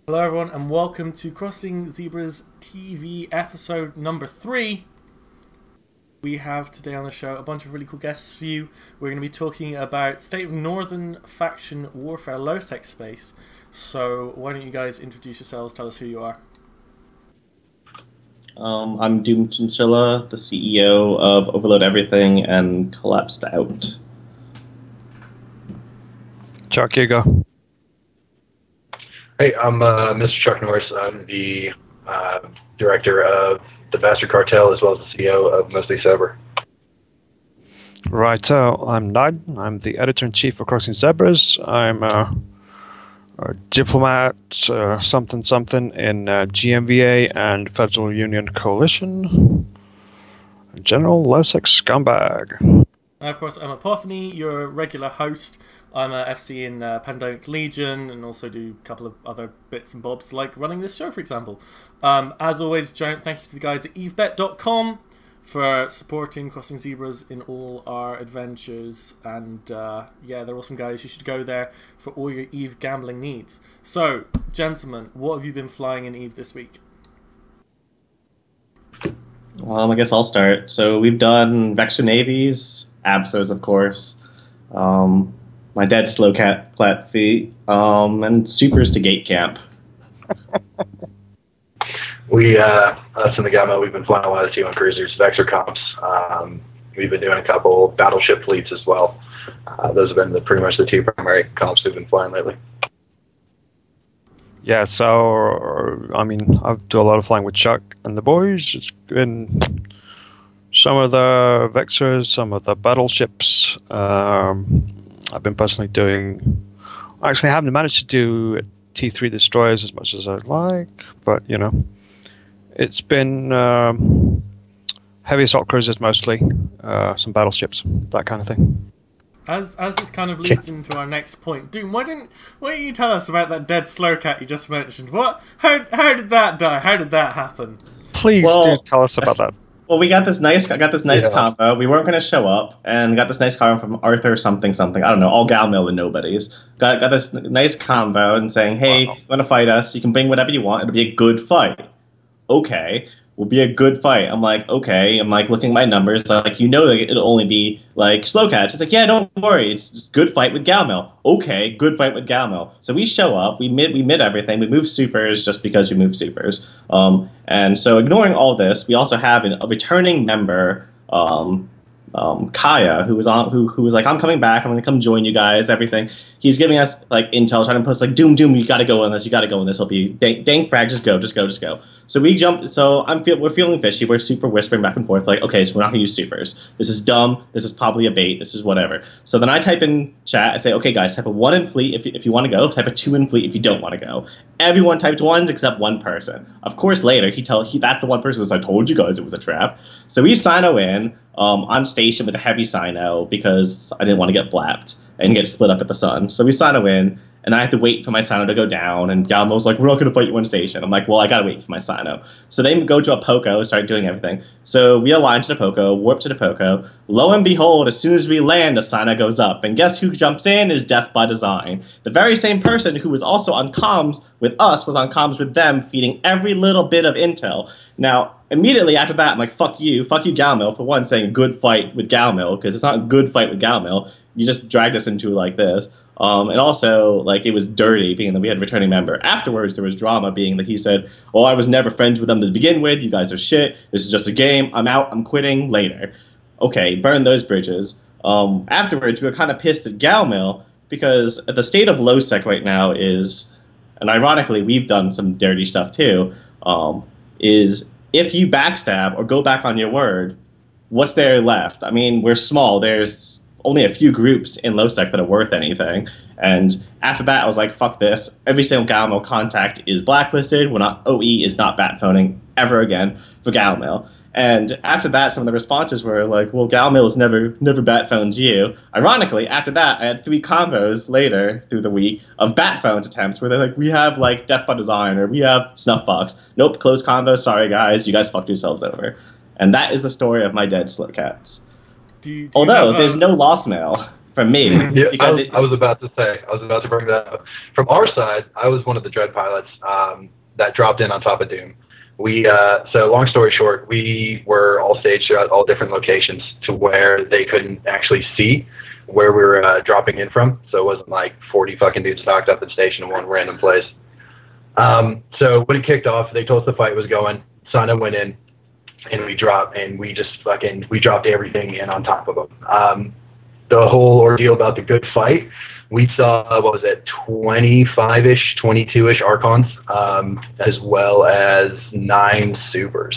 Hello everyone and welcome to Crossing Zebras TV episode number 3. We have today on the show a bunch of really cool guests for you. We're going to be talking about State of Northern Faction Warfare low-sec space. So why don't you guys introduce yourselves, tell us who you are. I'm Doomchinchilla, the CEO of Overload Everything and Collapsed Out. Chuck, you go. Hey, I'm MrChuckNorris. I'm the director of the Bastard Cartel as well as the CEO of Mostly Sober. Right, so I'm Niden. I'm the editor-in-chief for Crossing Zebras. I'm a diplomat, something in GMVA and Federal Union Coalition. General low-sec scumbag. And of course, I'm Apothne, your regular host. I'm a FC in Pandemic Legion and also do a couple of other bits and bobs like running this show, for example. As always, giant thank you to the guys at Eve.bet.com for supporting Crossing Zebras in all our adventures. And yeah, they're awesome guys. You should go there for all your Eve gambling needs. So, gentlemen, what have you been flying in Eve this week? I guess I'll start. So we've done Vector Navies, Absos, of course. My dead slow cat flat feet, and supers to gate camp. Us in the Gamma, we've been flying a lot of T1 cruisers, Vector comps. We've been doing a couple battleship fleets as well. Those have been pretty much the two primary comps we've been flying lately. Yeah, so, I mean, I do a lot of flying with Chuck and the boys. It's been some of the Vectors, some of the battleships. I've been personally doing... Actually, I haven't managed to do T3 destroyers as much as I'd like, but, you know, it's been heavy assault cruisers mostly, some battleships, that kind of thing. As this kind of leads into our next point, Doom, why don't you tell us about that dead slow cat you just mentioned? How did that die? How did that happen? Please do tell us about that. Well, I got this nice combo. We weren't going to show up, and got this nice combo from Arthur something. I don't know, all gal mill and nobodies. Got this nice combo and saying, hey, you want to fight us? You can bring whatever you want. It'll be a good fight. Okay, will be a good fight. I'm like, okay. I'm like looking at my numbers. Like, you know, that it'll only be like slow cats. It's like, yeah, don't worry. It's just good fight with gal mill. Okay, good fight with gal mill. So we show up. We mid everything. We move supers just because we move supers. And so ignoring all this, we also have a returning member, Kaya, who was like, I'm coming back. I'm gonna come join you guys. Everything. He's giving us like intel, trying to post like, Doom, you gotta go on this. You gotta go on this. It'll be dang frag. Just go. So we jump. So we're feeling fishy. We're super whispering back and forth. Like, okay, so we're not gonna use supers. This is dumb. This is probably a bait. This is whatever. So then I type in chat. I say, okay, guys, type a 1 in fleet if you want to go. Type a 2 in fleet if you don't want to go. Everyone typed 1s except one person. Of course, later that's the one person that says, I told you guys it was a trap. So we sino in on station with a heavy sino because I didn't want to get blapped and get split up at the sun. So we sino in. And I have to wait for my sino to go down, and Galmo's like, we're not going to fight you on station. I'm like, well, I got to wait for my sino. So they go to a Poco, start doing everything. So we align to the Poco, warp to the Poco. Lo and behold, as soon as we land, the sino goes up. And guess who jumps in is Death by Design. The very same person who was also on comms with us was on comms with them, feeding every little bit of intel. Now, immediately after that, I'm like, fuck you Galmil, for one, saying good fight with Galmil, because it's not a good fight with Galmil. You just dragged us into like this. And also, like, it was dirty, being that we had a returning member. Afterwards, there was drama, being that he said, oh, I was never friends with them to begin with. You guys are shit. This is just a game. I'm out. I'm quitting later. Okay, burn those bridges. Afterwards, we were kind of pissed at Galmill because the state of low sec right now is, and ironically, we've done some dirty stuff too, is if you backstab or go back on your word, what's there left? I mean, we're small. There's only a few groups in LowSec that are worth anything. And after that, I was like, fuck this. Every single Galmail contact is blacklisted. OE is not bat phoning ever again for Galmail. And after that, some of the responses were like, well, Galmail has never bat phoned you. Ironically, after that, I had 3 combos later through the week of bat phones attempts where they're like, we have like Death by Design or we have Snuffbox. Nope, closed combo. Sorry, guys. You guys fucked yourselves over. And that is the story of my dead slow cats. Do you Although there's no lost mail from me. Yeah, Because I was about to bring that up. From our side, I was one of the Dread pilots that dropped in on top of Doom. So long story short, we were all staged throughout all different locations to where they couldn't actually see where we were dropping in from. So it wasn't like 40 fucking dudes stocked up in station in one random place. So when it kicked off, they told us the fight was going. Sana went in, and we dropped everything in on top of them. The whole ordeal about the good fight, we saw, 25-ish, 22-ish Archons, as well as 9 Supers.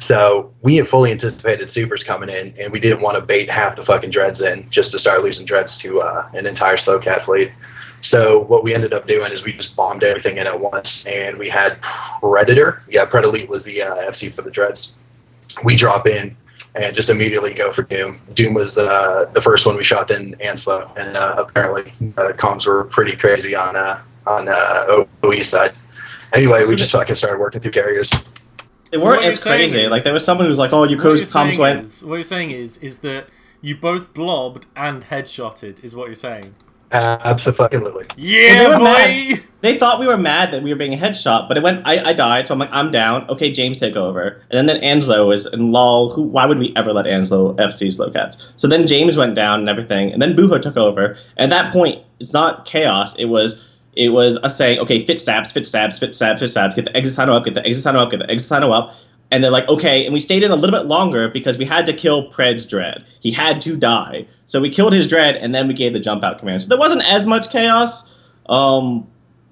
So we had fully anticipated Supers coming in, and we didn't want to bait half the fucking Dreads in just to start losing Dreads to an entire Slowcat fleet. So what we ended up doing is we just bombed everything in at once, and we had Predator. Yeah, Predelete was the FC for the Dreads. We drop in and just immediately go for Doom. Doom was the first one we shot in Anslo, and apparently comms were pretty crazy on OE side. Anyway, we just fucking started working through carriers. They weren't as crazy. Like there was someone who was like, "Oh, your comms went." What you're saying is that you both blobbed and headshotted. Is what you're saying? Absolutely. Yeah, well, boy! They thought we were mad that we were being headshot, but it went. I died, so I'm like, I'm down. Okay, James, take over. And then Anslo was and lol. Why would we ever let Anslo FC Slowcats? So then James went down and everything, and then Buho took over. And at that point, it's not chaos. It was us saying, okay, fit stabs, get the exit sign up, get the exit sign up, get the exit sign up. And they're like, okay, and we stayed in a little bit longer because we had to kill Pred's Dread. He had to die. So we killed his Dread, and then we gave the jump out command. So there wasn't as much chaos,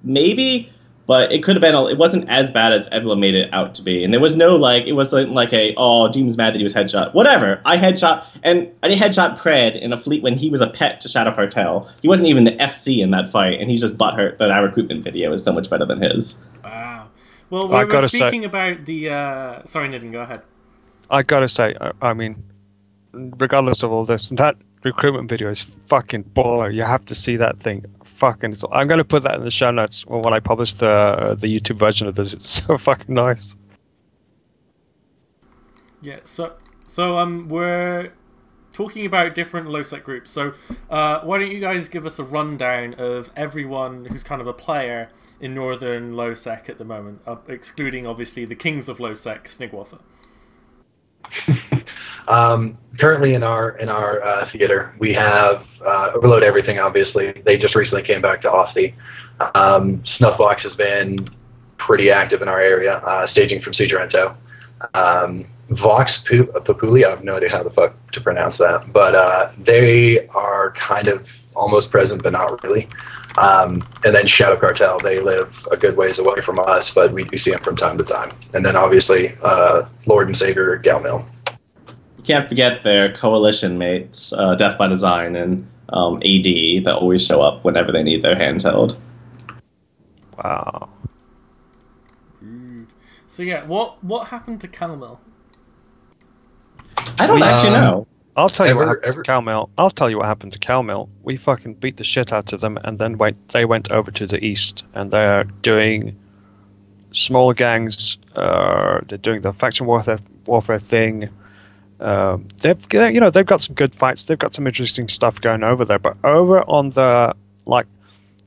maybe, but it could have been, it wasn't as bad as everyone made it out to be. And there was no, it wasn't like Doom's mad that he was headshot. Whatever. I headshot Pred in a fleet when he was a pet to Shadow Cartel. He wasn't even the FC in that fight, and he's just butthurt that our recruitment video is so much better than his. Wow. Well, we were speaking about the... Sorry, Niden, go ahead. I gotta say, I mean, regardless of all this, that recruitment video is fucking baller. You have to see that thing. Fucking... I'm gonna put that in the show notes when I publish the YouTube version of this. It's so fucking nice. Yeah, so we're talking about different low-sec groups. So why don't you guys give us a rundown of everyone who's kind of a player in Northern Low-Sec at the moment, excluding, obviously, the kings of Low-Sec, Snigwaffer. Currently in our theater, we have Overload Everything, obviously. They just recently came back to Aussie. Snuffbox has been pretty active in our area, staging from Sudrento. Vox Populi, I have no idea how the fuck to pronounce that, but they are kind of almost present, but not really. And then Shadow Cartel, they live a good ways away from us, but we do see them from time to time. And then obviously Lord and Savior Galmill. You can't forget their coalition mates, Death by Design and AD, that always show up whenever they need their hands held. Wow. So yeah, what happened to Calmel? I don't actually know. I'll tell you what happened to Calmel. I'll tell you what happened to Calmel. We fucking beat the shit out of them, and then they went over to the east, and they're doing smaller gangs. They're doing the faction warfare thing. They've got some good fights. They've got some interesting stuff going over there. But over on the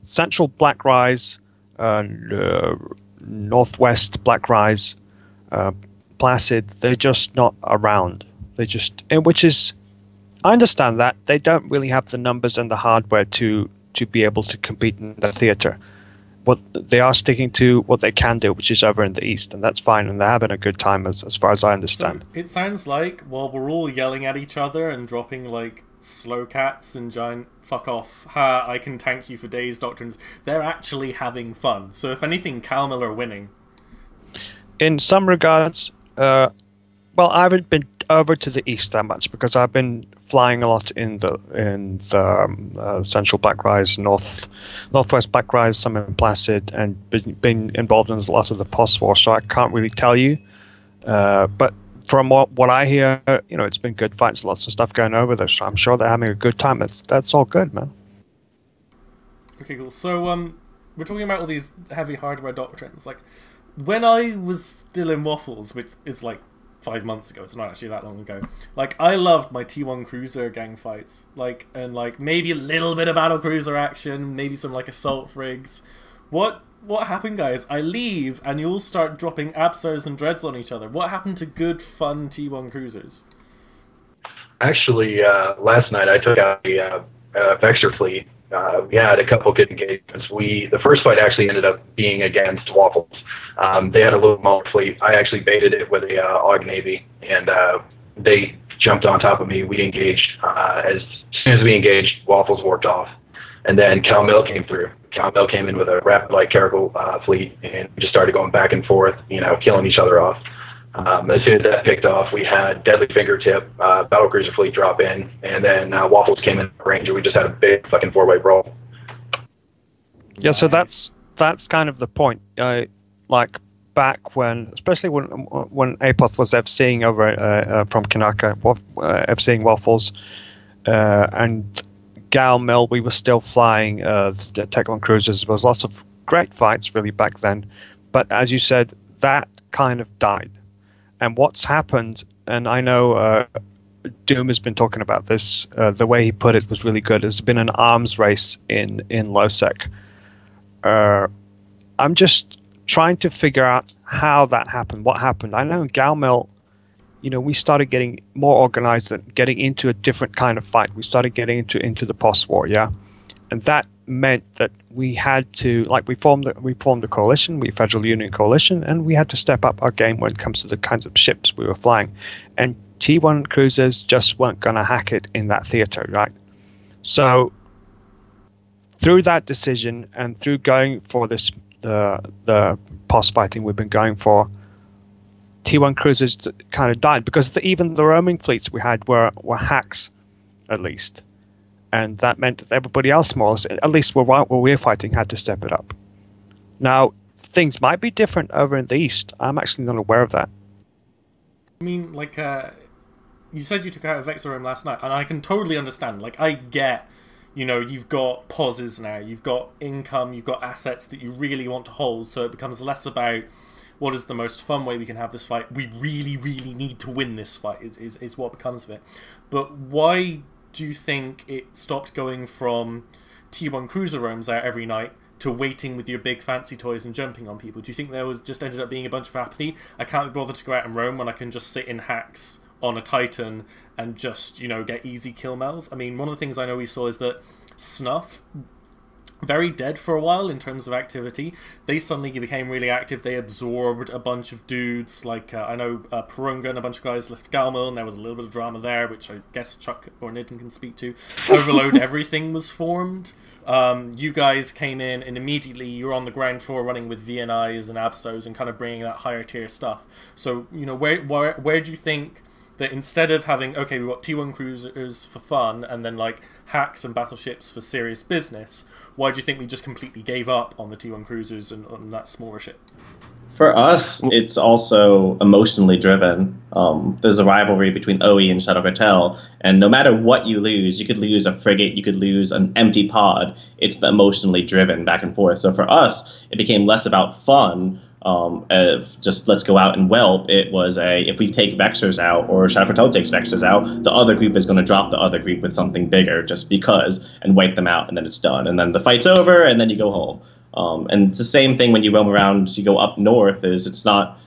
central Black Rise, northwest Black Rise, Placid, they're just not around. Which is, I understand that they don't really have the numbers and the hardware to be able to compete in the theater. What they are sticking to what they can do, which is over in the east, and that's fine, and they're having a good time as far as I understand. So it sounds like while we're all yelling at each other and dropping slow cats and giant fuck off, ha, I can tank you for days doctrines, they're actually having fun. So if anything, Calmel are winning. In some regards, well, I haven't been over to the east that much because I've been flying a lot in the central Black Rise, northwest Black Rise, some in Placid, and been involved in a lot of the post war, so I can't really tell you. But from what I hear, it's been good fights, lots of stuff going over there, so I'm sure they're having a good time. That's all good, man. Okay, cool. So we're talking about all these heavy hardware doctrines. When I was still in Waffles, which is 5 months ago. It's not actually that long ago. Like, I loved my T1 Cruiser gang fights. Like, and like maybe a little bit of battle cruiser action, maybe some like assault frigs. What happened, guys? I leave and you all start dropping Abstars and Dreads on each other. What happened to good, fun T1 Cruisers? Actually, last night I took out a Vexor fleet. We had a couple good engagements. The first fight actually ended up being against Waffles. They had a little smaller fleet. I actually baited it with a AUG Navy, and they jumped on top of me. We engaged. As soon as we engaged, Waffles warped off. And then Cal Mill came through. Cal Mill came in with a rapid light Caracal fleet, and we just started going back and forth, killing each other off. As soon as that picked off, we had Deadly Fingertip, Battlecruiser fleet drop in, and then Waffles came in range, and we just had a big fucking four-way brawl. Yeah, so that's kind of the point. Like back when, especially when Apothne was FCing over from Kanaka, FCing Waffles, and Gal Mill, we were still flying the Tech 1 cruisers. There was lots of great fights really back then, but as you said, that kind of died. And what's happened, and I know Doom has been talking about this, the way he put it was really good. There's been an arms race in LowSec. I'm just trying to figure out how that happened, what happened. I know in Galmel, we started getting more organized and getting into a different kind of fight. We started getting into the post-war, yeah? And that meant that we had to, like, we formed a coalition, we Federal Union coalition, and we had to step up our game when it comes to the kinds of ships we were flying. And T1 cruisers just weren't going to hack it in that theater, right? So through that decision and through going for this, the post fighting we've been going for, T1 cruisers kind of died because even the roaming fleets we had were hacks, at least. And that meant that everybody else, more or less, at least where we're fighting, had to step it up. Now, things might be different over in the East. I'm actually not aware of that. I mean, like, you said you took out a Vexor Room last night, and I can totally understand. Like, I get, you've got pauses now, you've got income, you've got assets that you really want to hold, so it becomes less about what is the most fun way we can have this fight. We really, really need to win this fight, is what becomes of it. But why do you think it stopped going from T1 cruiser roams out every night to waiting with your big fancy toys and jumping on people? Do you think there was just ended up being a bunch of apathy? I can't be bothered to go out and roam when I can just sit in hacks on a Titan and just, get easy kill mells. I mean, one of the things I know we saw is that Snuff, very dead for a while in terms of activity. They suddenly became really active. They absorbed a bunch of dudes. Like, I know Purunga and a bunch of guys left Galmo, and there was a little bit of drama there, which I guess Chuck or Niden can speak to. Overload Everything was formed. You guys came in, and immediately you were on the ground floor running with VNIs and Abstos and kind of bringing that higher tier stuff. So, where do you think that instead of having, okay, we've got T1 cruisers for fun and then like hacks and battleships for serious business, why do you think we just completely gave up on the T1 cruisers and on that smaller ship? For us, it's also emotionally driven. There's a rivalry between OE and Shadow Cartel, and no matter what you could lose a frigate, you could lose an empty pod. It's the emotionally driven back and forth. So for us, it became less about fun, of just let's go out and whelp. It was if we take Vexors out or Shadow Cartel takes Vexors out, the other group is going to drop the other group with something bigger just because and wipe them out, and then it's done. And then the fight's over, and then you go home. And it's the same thing when you roam around, you go up north, it's not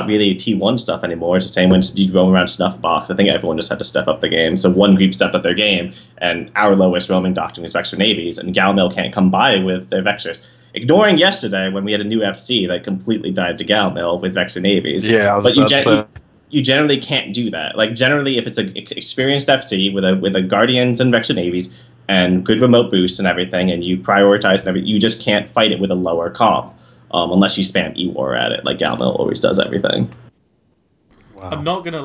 really T1 stuff anymore. It's the same when you roam around Snuffbox. I think everyone just had to step up the game. So one group stepped up their game, and our lowest roaming doctrine is Vexor Navies, and Galmel can't come by with their Vexors. Ignoring yesterday when we had a new FC that completely died to Galmel with Vexor Navies. Yeah, but you generally can't do that. Like, generally, if it's an experienced FC with a Guardians and Vexor Navies and good remote boost and everything, and you prioritize and everything, you just can't fight it with a lower comp unless you spam E-War at it, like Galmel always does everything. Wow. I'm not gonna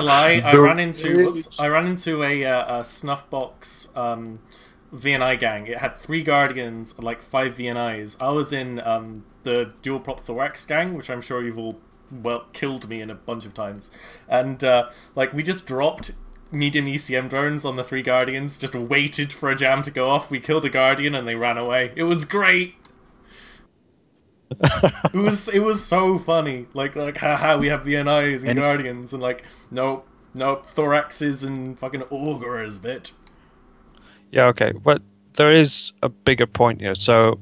lie. I ran into a Snuffbox VNI gang. It had 3 Guardians and like 5 VNIs. I was in the dual prop thorax gang, which I'm sure you've all killed me in a bunch of times, and like we just dropped medium ECM drones on the 3 Guardians, just waited for a jam to go off. We killed a Guardian and they ran away. It was great. It was so funny. Like haha, we have VNIs and And- Guardians, and like nope, thoraxes and fucking augurs, bitch. Yeah, okay, but there is a bigger point here. So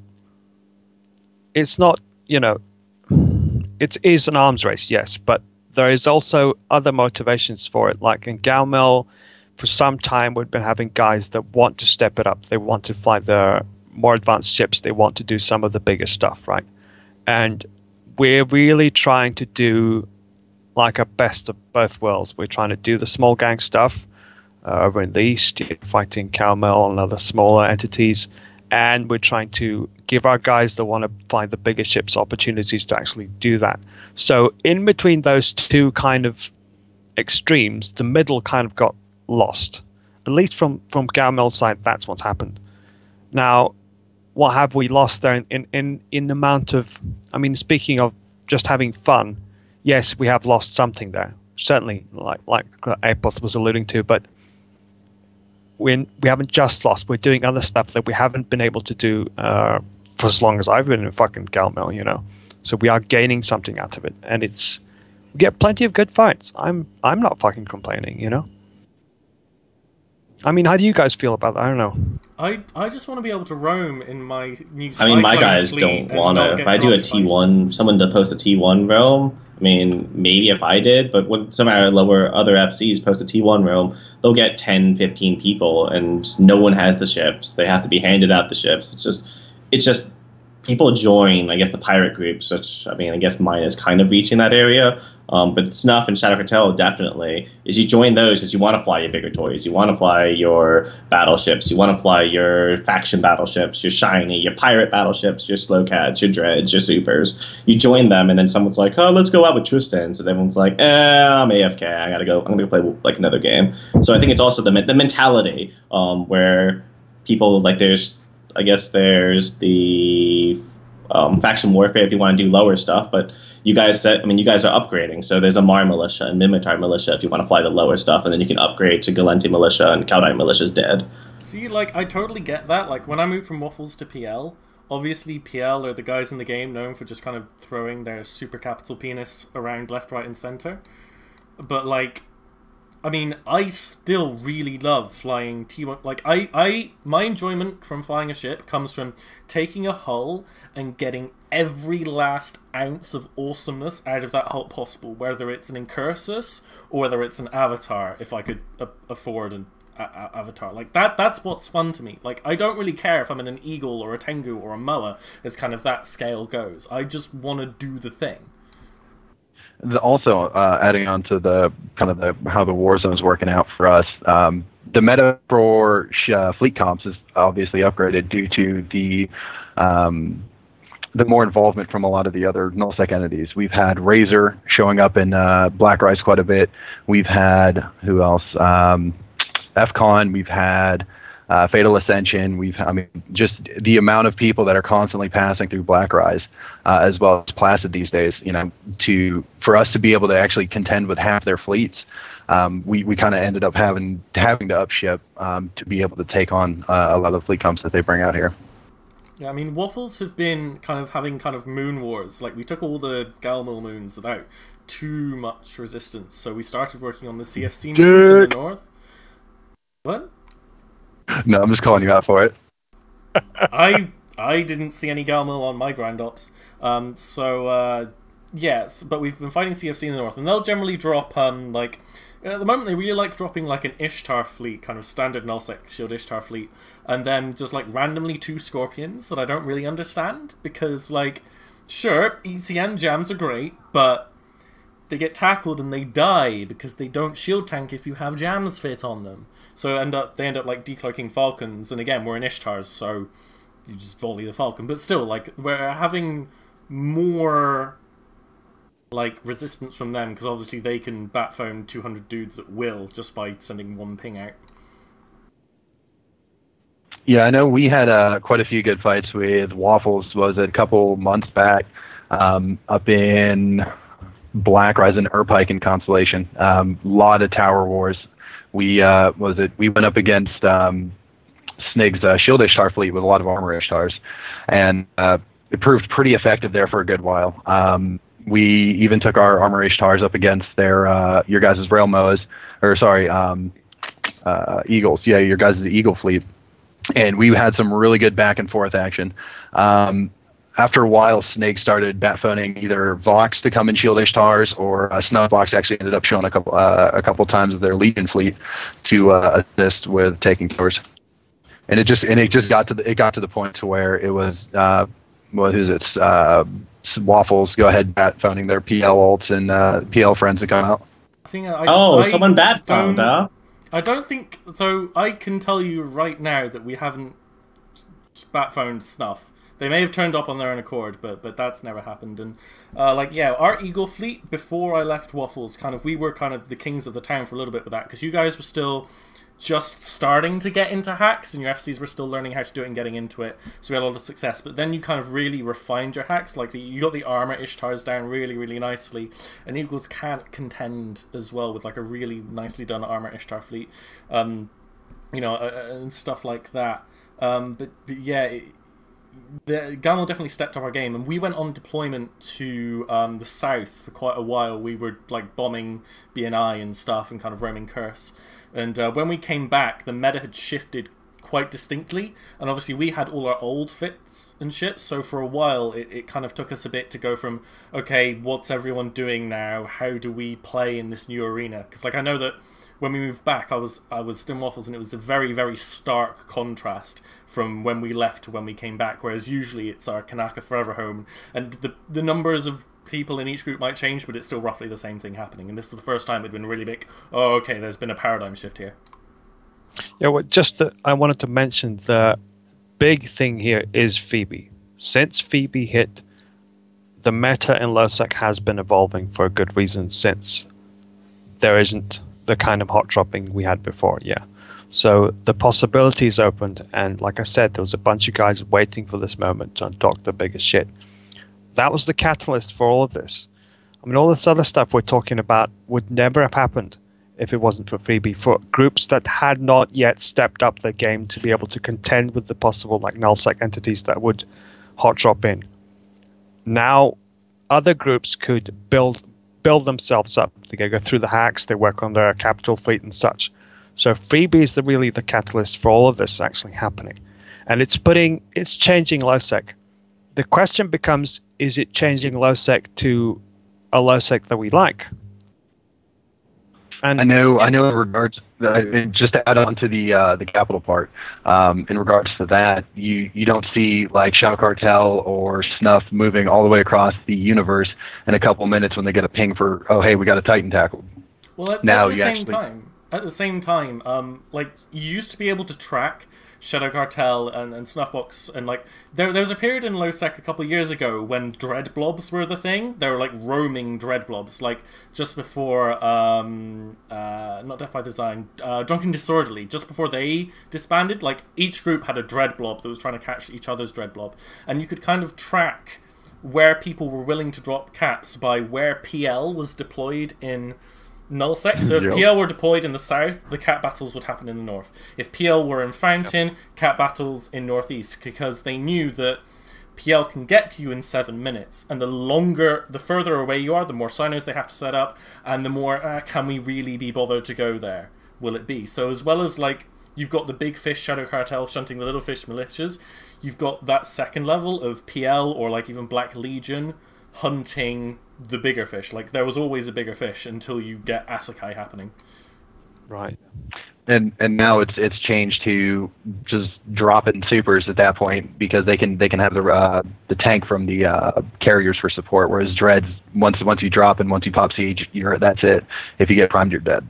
it's not, it is an arms race, yes, but there is also other motivations for it. Like in Galmel, for some time we've been having guys that want to step it up. They want to fly the more advanced ships. They want to do some of the bigger stuff, right? And we're really trying to do like a best of both worlds. We're trying to do the small gang stuff over in the east, fighting Calmel and other smaller entities, and we're trying to give our guys that want to fly the bigger ships opportunities to actually do that. So in between those two kind of extremes, the middle kind of got lost. At least from Calmel's side, that's what's happened. Now, what have we lost there in amount of? I mean, speaking of just having fun, yes, we have lost something there. Certainly, like Apothne was alluding to, but we haven't just lost. We're doing other stuff that we haven't been able to do for as long as I've been in fucking Galmel, So we are gaining something out of it, and we get plenty of good fights. I'm not fucking complaining, I mean, how do you guys feel about that? I don't know. I just want to be able to roam in my new. I mean, my Cyclone guys fleet don't and want not to. get If I do a dropped by- T1, someone to post a T1 realm, I mean, maybe if I did, but when some of our other FCs post a T1 realm, they'll get 10, 15 people, and no one has the ships. They have to be handed out the ships. It's just people join, I guess, the pirate groups, which, I mean, I guess mine is kind of reaching that area. But Snuff and Shadow Cartel definitely is you join those because you want to fly your bigger toys. You want to fly your battleships. You want to fly your faction battleships, your shiny, your pirate battleships, your slow cats, your dreads, your supers. You join them, and then someone's like, "Oh, let's go out with Tristan." So everyone's like, I'm AFK. I gotta go. I'm gonna go play like another game. So I think it's also the mentality where people like there's the faction warfare if you want to do lower stuff, but you guys are upgrading. So there's a Mar militia and Mimitar militia if you want to fly the lower stuff, and then you can upgrade to Galenti militia, and Caldite militia's dead. See, like, I totally get that. Like, when I moved from Waffles to PL, obviously PL are the guys in the game known for just kind of throwing their super capital penis around left, right, and center. But, like, I mean, I still really love flying T1. Like, my enjoyment from flying a ship comes from taking a hull and getting every last ounce of awesomeness out of that hull possible, whether it's an Incursus or whether it's an Avatar, if I could afford an Avatar. Like, that's what's fun to me. Like, I don't really care if I'm in an Eagle or a Tengu or a Moa, as kind of that scale goes. I just want to do the thing. Also, adding on to the kind of how the war zone is working out for us, the meta for fleet comps is obviously upgraded due to the more involvement from a lot of the other nullsec entities. We've had Razor showing up in Black Rise quite a bit. We've had who else? FCon. We've had Fatal Ascension. Just the amount of people that are constantly passing through Black Rise, as well as Placid these days. For us to be able to actually contend with half their fleets, we kind of ended up having to upship to be able to take on a lot of the fleet comps that they bring out here. Yeah, I mean, Waffles have been having moon wars. Like, we took all the Galmil moons without too much resistance, so we started working on the CFC moons in the north. What? No, I'm just calling you out for it. I didn't see any Galmil on my Grand Ops. Yes, but we've been fighting CFC in the north, and they'll generally drop, at the moment they really like dropping, like, an Ishtar fleet, kind of standard nullsec shield Ishtar fleet, and then just, like, randomly 2 Scorpions that I don't really understand, because, like, sure, ECM jams are great, but they get tackled and they die because they don't shield tank if you have jams fit on them. So they end up like decloaking Falcons, and again, we're in Ishtars, so you just volley the Falcon. But still, like, we're having more like resistance from them because obviously they can bat phone 200 dudes at will just by sending one ping out. Yeah, I know we had quite a few good fights with Waffles. Was it a couple months back up in Black Rise and Urpike Constellation? Lot of tower wars. We went up against Snig's Shield Ishtar fleet with a lot of armor Ishtars, and it proved pretty effective there for a good while. We even took our armor Ishtars up against their your guys' rail moas, or sorry, eagles. Yeah, your guys' eagle fleet, and we had some really good back and forth action. After a while, Snake started bat phoning either Vox to come and shield Ishtars, or Snuffbox actually ended up showing a couple times of their Legion fleet to assist with taking towers. And it just got to the point to where it was Waffles go ahead bat phoning their PL ults and PL friends to come out. I think someone bat phoned, huh? I don't think so. I can tell you right now that we haven't bat phoned Snuff. They may have turned up on their own accord, but that's never happened. And our Eagle fleet before I left Waffles, we were kind of the kings of the town for a little bit with that, because you guys were still just starting to get into hacks, and your FCs were still learning how to do it and getting into it. So we had a lot of success. But then you kind of really refined your hacks. Like you got the armor Ishtars down really, really nicely, and Eagles can't contend as well with like a really nicely done armor Ishtar fleet, and stuff like that. But yeah. The Gamal definitely stepped up our game, and we went on deployment to the south for quite a while. We were like bombing BNI and stuff and kind of roaming Curse. And when we came back, the meta had shifted quite distinctly, and obviously we had all our old fits and shit, so for a while it kind of took us a bit to go from, okay, what's everyone doing now? How do we play in this new arena? Because like I know that when we moved back, I was still Waffles, and it was a very, very stark contrast from when we left to when we came back, whereas usually it's our Kanaka Forever home, and the numbers of people in each group might change, but it's still roughly the same thing happening, and this was the first time it'd been really big. Oh, okay, there's been a paradigm shift here. Yeah, well, I wanted to mention the big thing here is Phoebe. Since Phoebe hit, the meta in LoSec has been evolving for a good reason, since there isn't the kind of hot dropping we had before, yeah. So the possibilities opened, and like I said, there was a bunch of guys waiting for this moment to undock the biggest shit. That was the catalyst for all of this. I mean, all this other stuff we're talking about would never have happened if it wasn't for Phoebe, for groups that had not yet stepped up their game to be able to contend with the possible like nullsec entities that would hot drop in. Now, other groups could build themselves up. They go through the hacks, they work on their capital fleet and such. So Phoebe is really the catalyst for all of this actually happening. And it's changing LoSec. The question becomes, is it changing LoSec to a LoSec that we like? And I know in regards, just to add on to the capital part, in regards to that, you don't see like Shadow Cartel or Snuff moving all the way across the universe in a couple minutes when they get a ping for, oh, hey, we got a Titan tackle. Well, at the same time, like you used to be able to track Shadow Cartel and Snuffbox, and like there was a period in LoSec a couple of years ago when dread blobs were the thing. They were like roaming dread blobs, like just before not Death by Design, Drunken Disorderly, just before they disbanded. Like each group had a dread blob that was trying to catch each other's dread blob, and you could kind of track where people were willing to drop caps by where PL was deployed in nullsec. So if PL were deployed in the south, the cat battles would happen in the north. If PL were in Fountain, cat battles in northeast, because they knew that PL can get to you in 7 minutes, and the further away you are, the more sinos they have to set up, and the more can we really be bothered to go there will it be. So as well as like you've got the big fish Shadow Cartel shunting the little fish militias, you've got that second level of PL or like even Black Legion hunting the bigger fish. Like there was always a bigger fish until you get Asakai happening. Right. And now it's changed to just drop it in supers at that point, because they can have the tank from the carriers for support, whereas dreads, once you drop and once you pop siege, that's it. If you get primed, you're dead.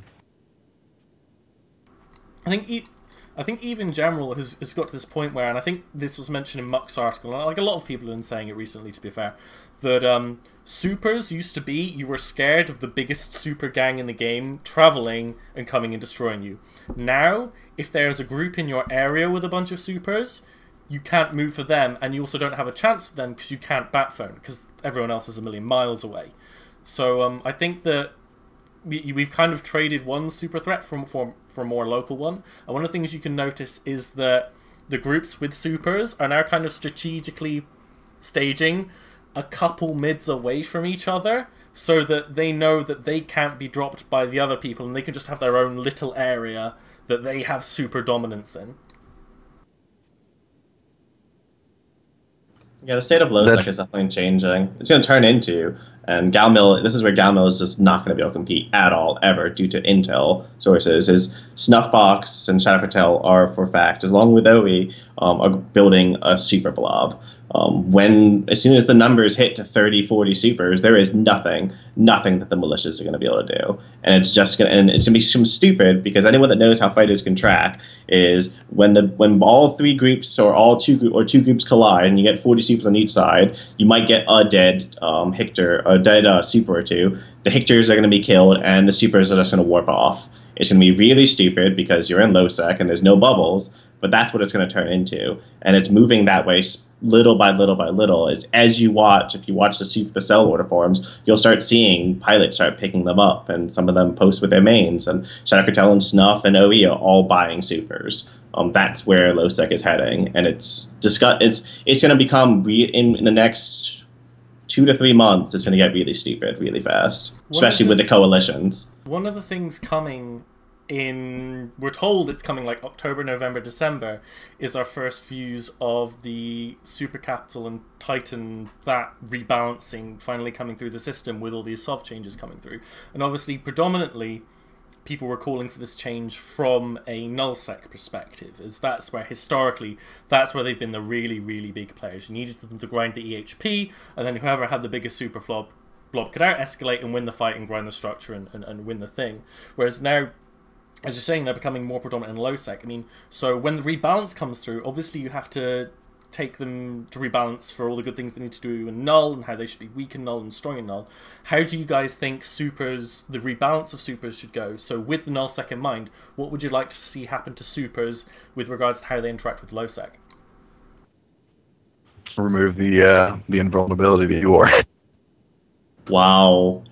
I think even General has got to this point where, and I think this was mentioned in Muck's article, and like a lot of people have been saying it recently, to be fair, that supers used to be, you were scared of the biggest super gang in the game traveling and coming and destroying you. Now, if there's a group in your area with a bunch of supers, you can't move for them, and you also don't have a chance to them because you can't bat phone, because everyone else is a million miles away. So I think that we've kind of traded one super threat for a more local one. And one of the things you can notice is that the groups with supers are now kind of strategically staging a couple mids away from each other, so that they know that they can't be dropped by the other people, and they can just have their own little area that they have super dominance in. Yeah, the state of low-sec is definitely changing. It's going to turn into, and Galmil, this is where Galmil is just not going to be able to compete at all, ever, due to intel sources. His Snuffbox and Shadow Cartel are, for fact, along with OE, are building a super blob. As soon as the numbers hit to 30, 40 supers, there is nothing that the militias are going to be able to do. And it's just going to be some stupid, because anyone that knows how fighters can track is when all three groups or two groups collide and you get 40 supers on each side, you might get a dead Hictor, a dead super or two. The Hictors are going to be killed and the supers are just going to warp off. It's going to be really stupid because you're in low sec and there's no bubbles, but that's what it's going to turn into. And it's moving that way little by little by little. As you watch, if you watch the cell order forums, you'll start seeing pilots start picking them up, and some of them post with their mains. And Shadow Cartel and Snuff and OE are all buying supers. That's where low sec is heading, and it's going to become in the next 2 to 3 months. It's going to get really stupid really fast, especially with the coalitions. One of the things coming we're told it's coming like October, November, December, is our first views of the Super Capital and Titan, that rebalancing finally coming through the system with all these soft changes coming through. And obviously, predominantly, people were calling for this change from a nullsec perspective, as that's where historically, that's where they've been the really, really big players. You needed them to grind the EHP, and then whoever had the biggest super blob could out-escalate and win the fight and grind the structure and win the thing. Whereas now, as you're saying, they're becoming more predominant in low sec. I mean, so when the rebalance comes through, obviously you have to take them to rebalance for all the good things they need to do in null and how they should be weak in null and strong in null. How do you guys think the rebalance of supers should go? So with the null sec in mind, what would you like to see happen to supers with regards to how they interact with low sec? Remove the invulnerability that you are. Wow.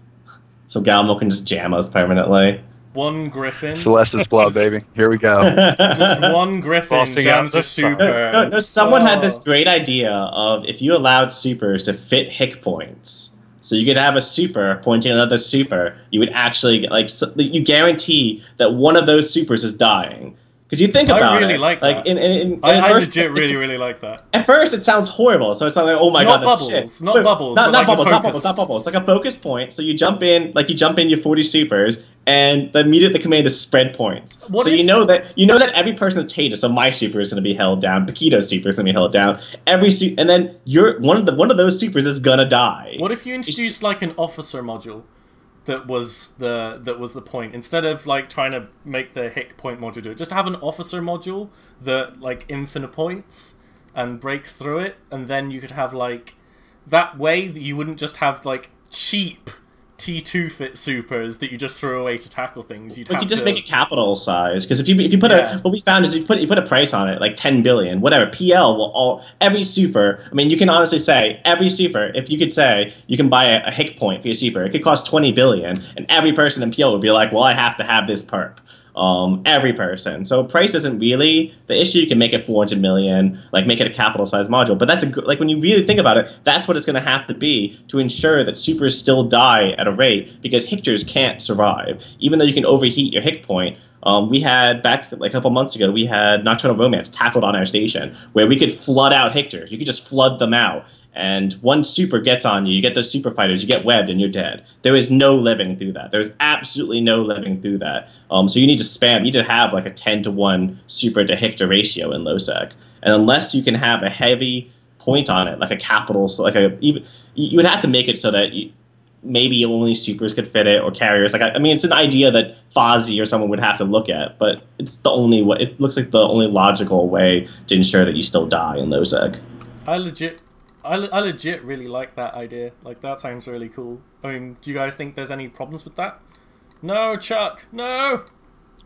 So Galmo can just jam us permanently. One Griffin. Celeste's blood, baby. Here we go. Just one Griffin jams a super. No, someone had this great idea of if you allowed supers to fit hick points, so you could have a super pointing another super, you would actually, you guarantee that one of those supers is dying. Because you think about it. I really like that. I legit really like that. At first, it sounds horrible. So it's not like, oh my god, that's shit. Not bubbles. Not bubbles. Like a focus point. So you jump in, you 40 supers, and the immediate command is spread points. You know that every person that's hated. So my super is going to be held down. Paquito's super is going to be held down. And then one of those supers is gonna die. What if you introduced like an officer module? That was the point. Instead of like trying to make the hick point module do it, just have an officer module that like infinite points and breaks through it, and then you could have like that way that you wouldn't just have like cheap T2 fit supers that you just throw away to tackle things. You could just make it capital size, because if you put what we found is you put a price on it, like 10 billion, whatever. PL will every super. I mean, you can honestly say every super. If you could say you can buy a hick point for your super, it could cost 20 billion, and every person in PL would be like, well, I have to have this perp. Every person. So price isn't really the issue. You can make it 400 million, like make it a capital size module. But that's like when you really think about it, that's what it's going to have to be to ensure that supers still die at a rate, because Hictors can't survive. Even though you can overheat your hick point. We had back like a couple months ago, we had Nocturnal Romance tackled on our station where we could flood out Hictors. You could just flood them out. And one super gets on you, you get those super fighters, you get webbed, and you're dead. There is no living through that. There's absolutely no living through that. So you need to have like a 10-to-1 super to Hictor ratio in low sec. And unless you can have a heavy point on it, like a capital, so you would have to make it so that maybe only supers could fit it, or carriers. It's an idea that Fozzie or someone would have to look at, but it's the only way. It looks like the only logical way to ensure that you still die in low sec. I legit really like that idea. Like, that sounds really cool. I mean, do you guys think there's any problems with that? No, Chuck! No!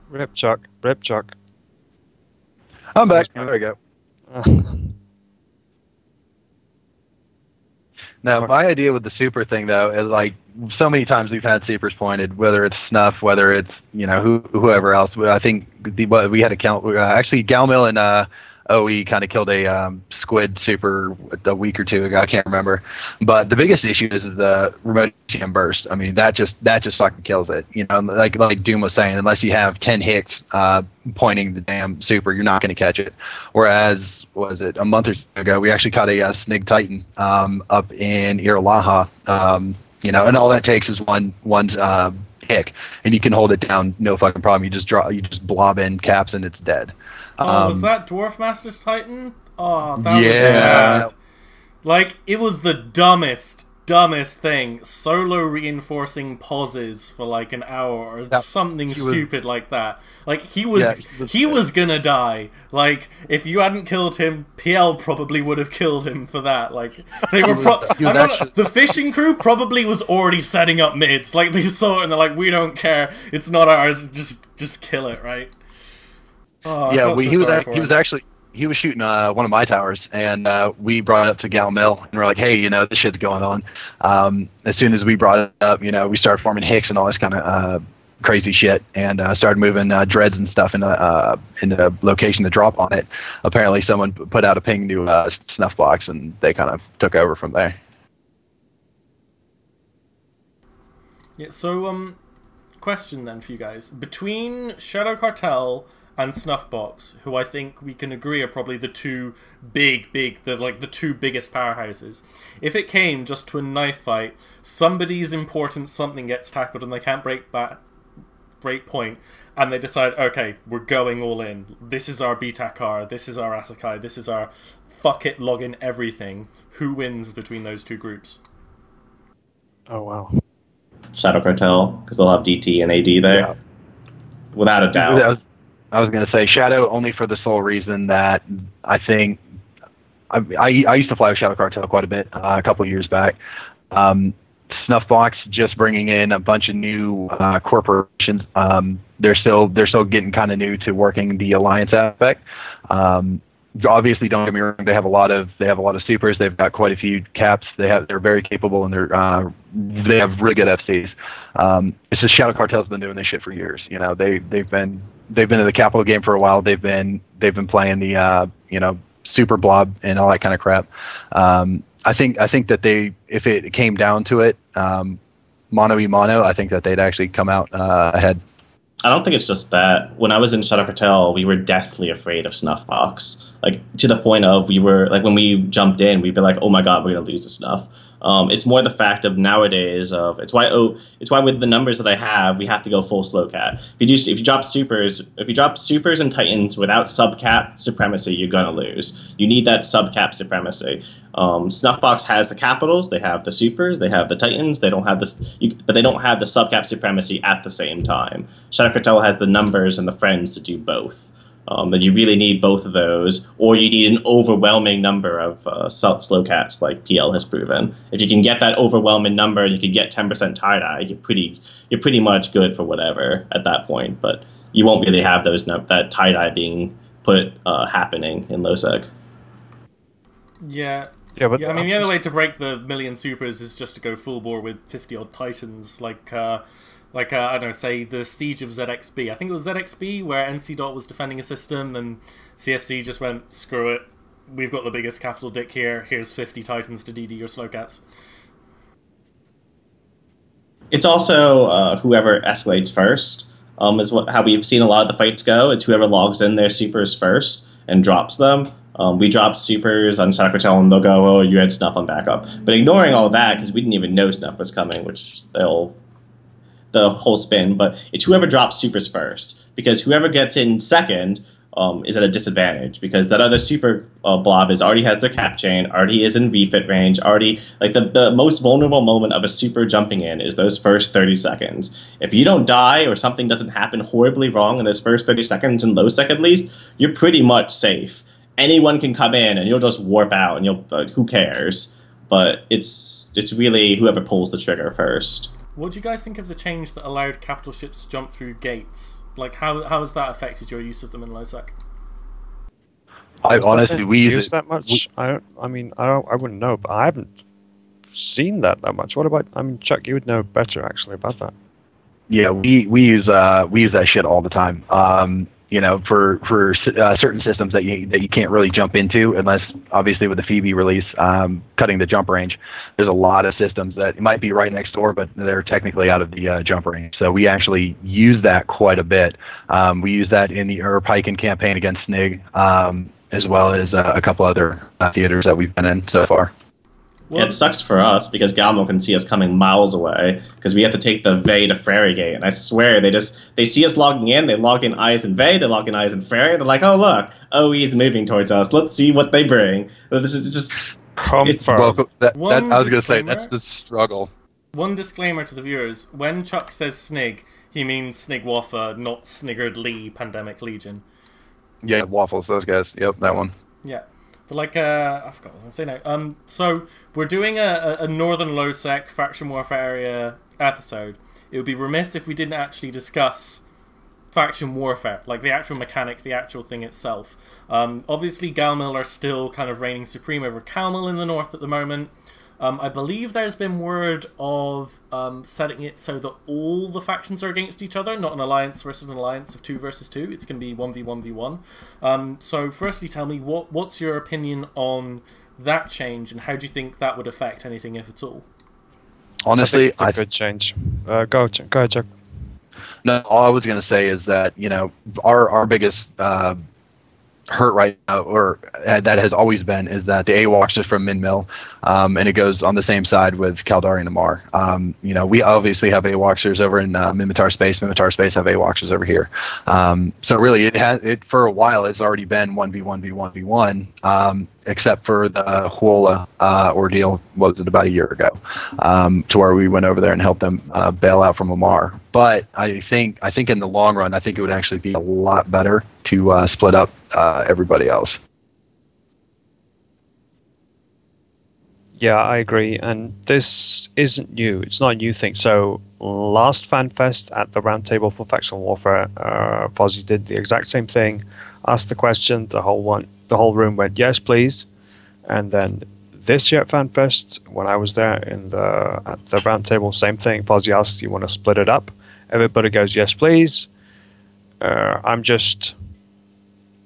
Rip Chuck. Rip Chuck. I'm back. There we go. Now, my idea with the super thing, though, is like so many times we've had supers pointed, whether it's Snuff, whether it's, whoever else. I think we had a count. Actually, Galmil and OE kind of killed a squid super a week or two ago. I can't remember. But the biggest issue is the remote ATM burst. I mean, that just fucking kills it. You know, like Doom was saying, unless you have 10 hicks pointing the damn super, you're not going to catch it. Whereas, what was it, a month or so ago, we actually caught a Snig Titan up in Iralaha. You know, and all that takes is one's hick, and you can hold it down, no fucking problem. You just blob in caps, and it's dead. Was that Dwarf Master's Titan? Oh, that yeah. was sad. Like, it was the dumbest thing. Solo reinforcing pauses for like an hour or something stupid like that. Like, he was gonna die. Like, if you hadn't killed him, PL probably would have killed him for that. Like, they were the fishing crew probably was already setting up mids. Like, they saw it and they're like, we don't care. It's not ours. Just kill it, right? Oh, yeah, he was shooting one of my towers, and we brought it up to Gal Mill, and we're like, hey, you know, this shit's going on. As soon as we brought it up, you know, we started forming hicks and all this kind of crazy shit, and started moving dreads and stuff in the location to drop on it. Apparently, someone put out a ping to Snuff Box, and they kind of took over from there. Yeah. So, question then for you guys: between Shadow Cartel and Snuffbox, who I think we can agree are probably the two the two biggest powerhouses. If it came just to a knife fight, somebody's important something gets tackled and they can't break point, and they decide, okay, we're going all in. This is our Bitakar, this is our Asakai, this is our fuck it, log in everything. Who wins between those two groups? Oh, wow. Shadow Cartel, because they'll have DT and AD there. Yeah. Without a doubt. I was going to say Shadow only for the sole reason that I think I used to fly with Shadow Cartel quite a bit a couple of years back. Snuffbox just bringing in a bunch of new corporations. They're still getting kind of new to working the alliance aspect. Obviously, don't get me wrong. They have a lot of supers. They've got quite a few caps. They're very capable, and they have really good FCs. It's just Shadow Cartel's been doing this shit for years. You know, they've been in the capital game for a while. They've been playing the super blob and all that kind of crap. I think that if it came down to it, mono e mono, I think that they'd actually come out ahead. I don't think it's just that. When I was in Shadow Cartel, we were deathly afraid of Snuffbox. Like, to the point of we were, like, when we jumped in, we'd be like, oh my god, we're going to lose the Snuff. It's more the fact of nowadays of it's why with the numbers that I have, we have to go full slow cat. If you drop supers and Titans without subcap supremacy, you're gonna lose. You need that subcap supremacy. Snuffbox has the capitals, they have the supers, they have the Titans, they don't have this, but they don't have the subcap supremacy at the same time. Shadow Cartel has the numbers and the friends to do both. But you really need both of those, or you need an overwhelming number of slow cats, like PL has proven. If you can get that overwhelming number, you can get 10% tie-dye, you're pretty much good for whatever at that point. But you won't really have that tie-dye being happening in low seg. Yeah. Yeah, but I mean, the other way to break the million supers is just to go full bore with 50-odd Titans, like I don't know, say the Siege of ZXB. I think it was ZXB where NC Dot was defending a system and CFC just went, screw it, we've got the biggest capital dick here, here's 50 Titans to DD your slow cats. It's also whoever escalates first, is how we've seen a lot of the fights go. It's whoever logs in their supers first and drops them. We dropped supers on Shadow Cartel and they'll go, oh, you had Snuff on backup. But ignoring all that, because we didn't even know Snuff was coming, which the whole spin, but it's whoever drops supers first, because whoever gets in second is at a disadvantage, because that other super blob already has their cap chain, already is in refit range, already, like, the most vulnerable moment of a super jumping in is those first 30 seconds. If you don't die or something doesn't happen horribly wrong in those first 30 seconds, in low sec at least, you're pretty much safe. Anyone can come in and you'll just warp out and who cares? But it's really whoever pulls the trigger first. What do you guys think of the change that allowed capital ships to jump through gates? Like, how has that affected your use of them in low sec? I honestly, we use that much. I wouldn't know, but I haven't seen that much. What about? I mean, Chuck, you would know better actually about that. Yeah, we use that shit all the time. for certain systems that you can't really jump into unless, obviously, with the Phoebe release, cutting the jump range. There's a lot of systems that might be right next door, but they're technically out of the jump range. So we actually use that quite a bit. We use that in the Urpiken campaign against Snig, as well as a couple other theaters that we've been in so far. Yeah, it sucks for us because Galmo can see us coming miles away because we have to take the Vey to Frey gate. And I swear, they see us logging in, they log in Eyes and Vey, they log in Eyes and Frey, they're like, oh, look, OE is moving towards us. Let's see what they bring. This is just... I was going to say, that's the struggle. One disclaimer to the viewers. When Chuck says Snig, he means Snig Waffa, not Sniggard Lee Pandemic Legion. Yeah, Waffles, those guys. Yep, that one. Yeah. But like, I forgot what I was going to say now. So, we're doing a Northern Low-Sec Faction Warfare Area episode. It would be remiss if we didn't actually discuss Faction Warfare, like the actual mechanic, the actual thing itself. Obviously, Galmil are still kind of reigning supreme over Calmil in the north at the moment. I believe there's been word of setting it so that all the factions are against each other, not an alliance versus an alliance of 2 versus 2. It's going to be 1v1v1. So firstly, tell me, what's your opinion on that change, and how do you think that would affect anything, if at all? Honestly, it's a good change. Go ahead, Chuck. No, all I was going to say is that, our biggest hurt right now, or that has always been, is that the AWACS is from Min Mill, and it goes on the same side with Caldari and Amar. We obviously have AWACSers over in Minmatar Space. Minmatar Space have AWACSers over here. So really, it for a while it's already been 1v1v1v1, except for the Huola ordeal. What was it, about a year ago, to where we went over there and helped them bail out from Amar. But I think in the long run, I think it would actually be a lot better to split up everybody else. Yeah, I agree, and this isn't new. It's not a new thing. So last FanFest at the Roundtable for Factional Warfare, Fozzie did the exact same thing, asked the question, the whole room went, yes, please. And then this year at FanFest, when I was there at the Roundtable, same thing. Fozzie asked, do you want to split it up? Everybody goes, yes, please.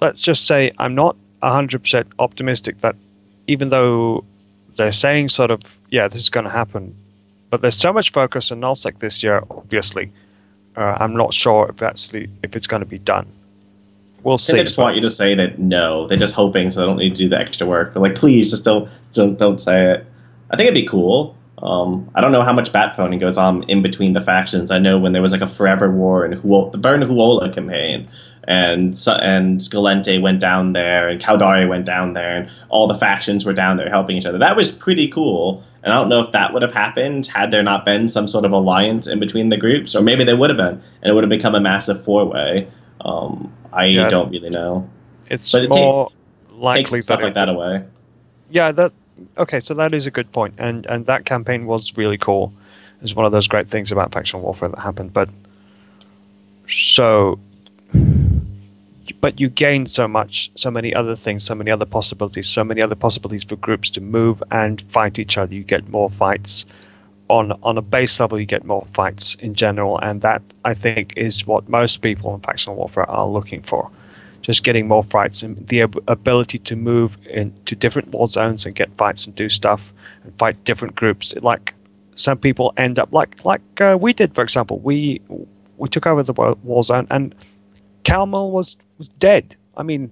Let's just say I'm not 100% optimistic that, even though they're saying sort of, yeah, this is going to happen, but there's so much focus on nullsec this year, obviously. I'm not sure if it's going to be done. We'll see. They just want you to say that no. They're just hoping so they don't need to do the extra work. But like, please, just don't say it. I think it'd be cool. I don't know how much bat phoning goes on in between the factions. I know when there was like a Forever War and the Burn Huola campaign, and Galente went down there, and Caldari went down there, and all the factions were down there helping each other. That was pretty cool. And I don't know if that would have happened had there not been some sort of alliance in between the groups, or maybe there would have been, and it would have become a massive four-way. I don't really know. It's more likely takes stuff like that away. Yeah, okay, so that is a good point, and that campaign was really cool. It's one of those great things about factional warfare that happened. But you gain so many other things, so many other possibilities for groups to move and fight each other. You get more fights on a base level. You get more fights in general, and that, I think, is what most people in factional warfare are looking for. Just getting more fights and the ability to move into different war zones and get fights and do stuff and fight different groups. Like some people end up like we did, for example. We took over the war zone and Calmel was dead. I mean,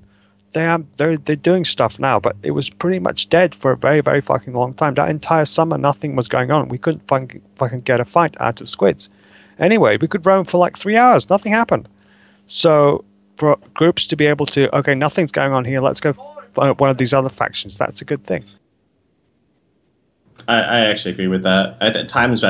they're doing stuff now, but it was pretty much dead for a very, very fucking long time. That entire summer, nothing was going on. We couldn't fucking get a fight out of squids. Anyway, we could roam for like 3 hours. Nothing happened. So for groups to be able to, okay, nothing's going on here, let's go find one of these other factions, that's a good thing. I actually agree with that. At times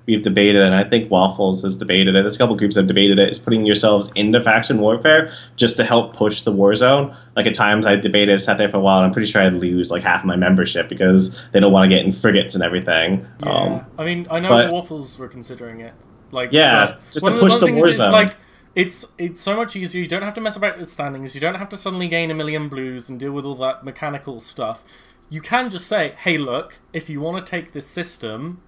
we've debated, and I think Waffles has debated it, there's a couple groups that have debated it, is putting yourselves into faction warfare just to help push the war zone. Like at times I debated, sat there for a while, and I'm pretty sure I'd lose like half of my membership because they don't want to get in frigates and everything. Yeah. I mean, I know Waffles were considering it. Like, yeah, just to push the war zone. It's so much easier. You don't have to mess about with standings. You don't have to suddenly gain 1 million blues and deal with all that mechanical stuff. You can just say, hey, look, if you want to take this system,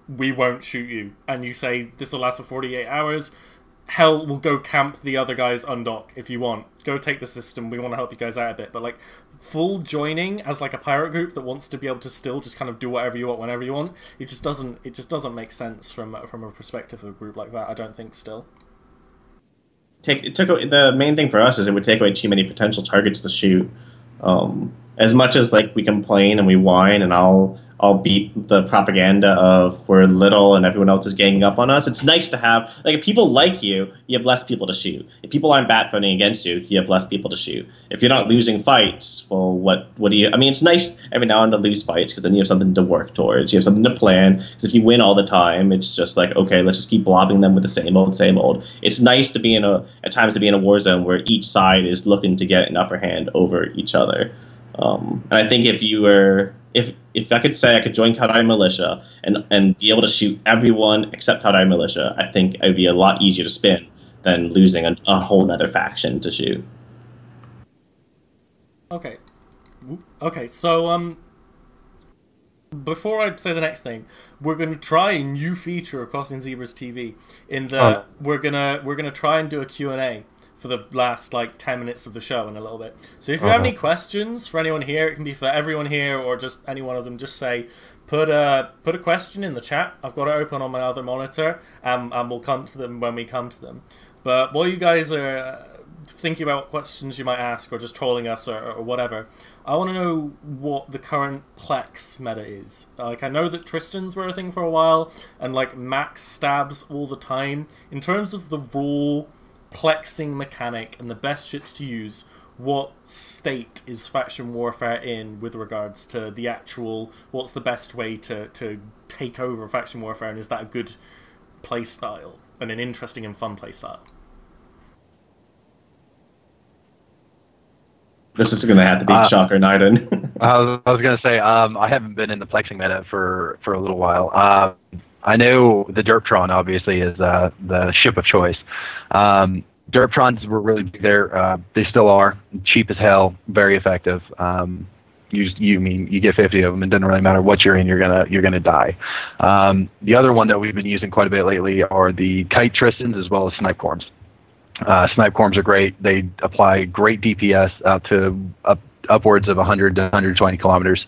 we won't shoot you. And you say, this will last for 48 hours. hell, we'll go camp the other guys undock if you want. Go take the system. We want to help you guys out a bit. But like full joining as like a pirate group that wants to be able to still just kind of do whatever you want whenever you want. It just doesn't make sense from a perspective of a group like that. I don't think still. The main thing for us is it would take away too many potential targets to shoot. As much as like we complain and we whine, and I'll beat the propaganda of we're little and everyone else is ganging up on us. It's nice to have, like, if people like you, you have less people to shoot. If people aren't bat-voting against you, you have less people to shoot. If you're not losing fights, well, what do you? I mean, it's nice every now and then to lose fights because then you have something to work towards. You have something to plan. Because if you win all the time, it's just like, okay, let's just keep blobbing them with the same old. It's nice to be at times to be in a war zone where each side is looking to get an upper hand over each other. And I think if I could say I could join Kadai Militia and be able to shoot everyone except Kadai Militia, I think it would be a lot easier to spin than losing a whole nother faction to shoot. Okay. So before I say the next thing, we're going to try a new feature of Crossing Zebras TV. We're gonna try and do a Q&A for the last like 10 minutes of the show in a little bit. So if you have any questions for anyone here, it can be for everyone here or just any one of them, just say, put a question in the chat. I've got it open on my other monitor, and we'll come to them when we come to them. But while you guys are thinking about what questions you might ask or just trolling us or whatever, I want to know what the current Plex meta is. Like, I know that Tristan's were a thing for a while, and like max stabs all the time. In terms of the raw plexing mechanic and the best shits to use, what state is faction warfare in with regards to the actual, what's the best way to take over faction warfare, and is that a good play style and an interesting and fun play style? This is going to have to be Chuck or Niden. I was going to say, I haven't been in the plexing meta for a little while. I know the Derptron obviously is the ship of choice. Derptrons were really big there. They still are. Cheap as hell, very effective. You get 50 of them, it doesn't really matter what you're in, you're gonna die. The other one that we've been using quite a bit lately are the Kite Tristans as well as Snipe Corms. Snipe Corms are great. They apply great DPS out to upwards of 100 to 120 kilometers.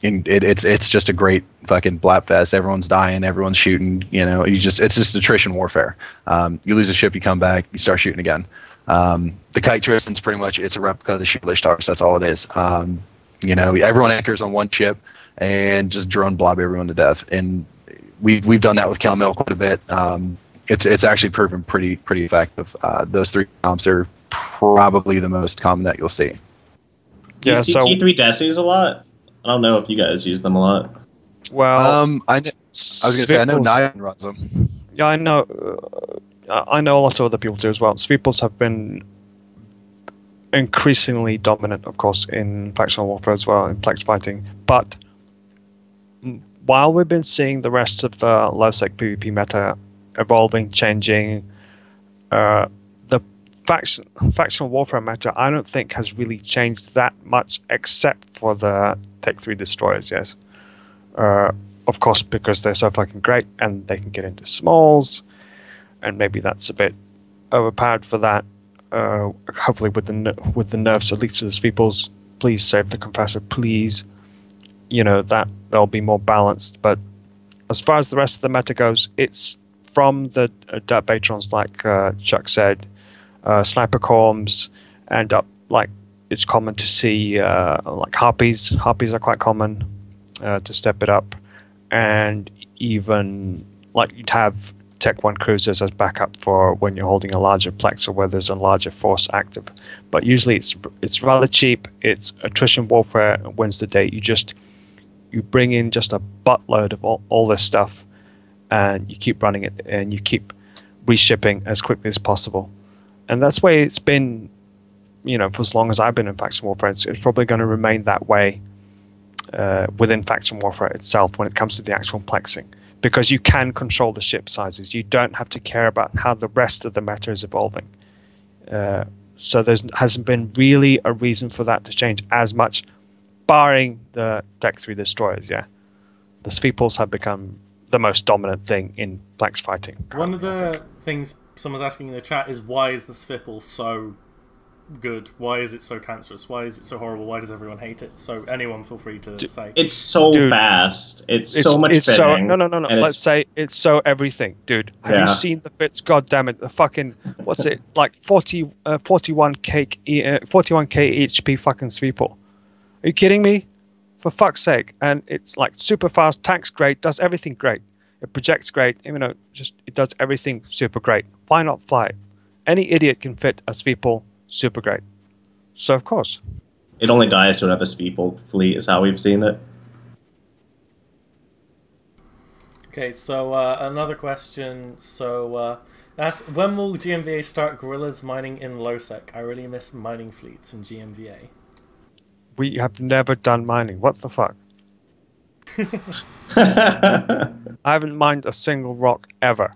It's just a great fucking blap fest. Everyone's dying, everyone's shooting. It's just attrition warfare. You lose a ship, you come back, you start shooting again. The Kite Tristan's pretty much, it's a replica of the Shieldlish Stars. That's all it is. Everyone anchors on one ship and just drone blob everyone to death. And we've done that with Cal-Mil quite a bit. It's actually proven pretty effective. Those three comps are probably the most common that you'll see. Do you see T3 Desi's a lot? I don't know if you guys use them a lot. Well, I was going to say, I know Niden runs them. Yeah, I know. I know a lot of other people do as well. Sweeples have been increasingly dominant, of course, in factional warfare as well, in Plex fighting. But while we've been seeing the rest of the low-sec PvP meta evolving, changing, the factional warfare meta, I don't think has really changed that much, except for the Tech 3 destroyers, yes. Of course, because they're so fucking great and they can get into smalls, and maybe that's a bit overpowered for that. Hopefully with the nerfs, at least to the Sweeples, please save the Confessor, please. That they'll be more balanced. But as far as the rest of the meta goes, it's from the Dirt Patrons, like Chuck said, Sniper Corms, and up, like, it's common to see like Harpies. Harpies are quite common to step it up. And even, like, you'd have Tech 1 cruisers as backup for when you're holding a larger Plex or where there's a larger force active. But usually it's rather cheap. It's attrition warfare wins the day. You bring in just a buttload of all this stuff, and you keep running it, and you keep reshipping as quickly as possible. And that's the way it's been, for as long as I've been in faction warfare. It's probably going to remain that way within faction warfare itself when it comes to the actual plexing, because you can control the ship sizes. You don't have to care about how the rest of the meta is evolving. So there hasn't been really a reason for that to change as much, barring the Tech 3 destroyers. Yeah, the Sweeples have become the most dominant thing in planks fighting. One of the things someone's asking in the chat is, why is the Svipple so good? Why is it so cancerous? Why is it so horrible? Why does everyone hate it? So anyone feel free to say. It's so fast. It's so much it's fitting. No. Let's say it's so everything, dude. Have you seen the fits? God damn it! The fucking what's it like? 41k HP fucking Svipple. Are you kidding me? For fuck's sake! And it's like super fast, tanks great, does everything great. It projects great, it does everything super great. Why not fly? Any idiot can fit a Svipple super great. So of course. It only dies to another Svipple fleet is how we've seen it. Okay, so another question. So that's, when will GMVA start guerrillas mining in lowsec? I really miss mining fleets in GMVA. We have never done mining. What the fuck? I haven't mined a single rock ever.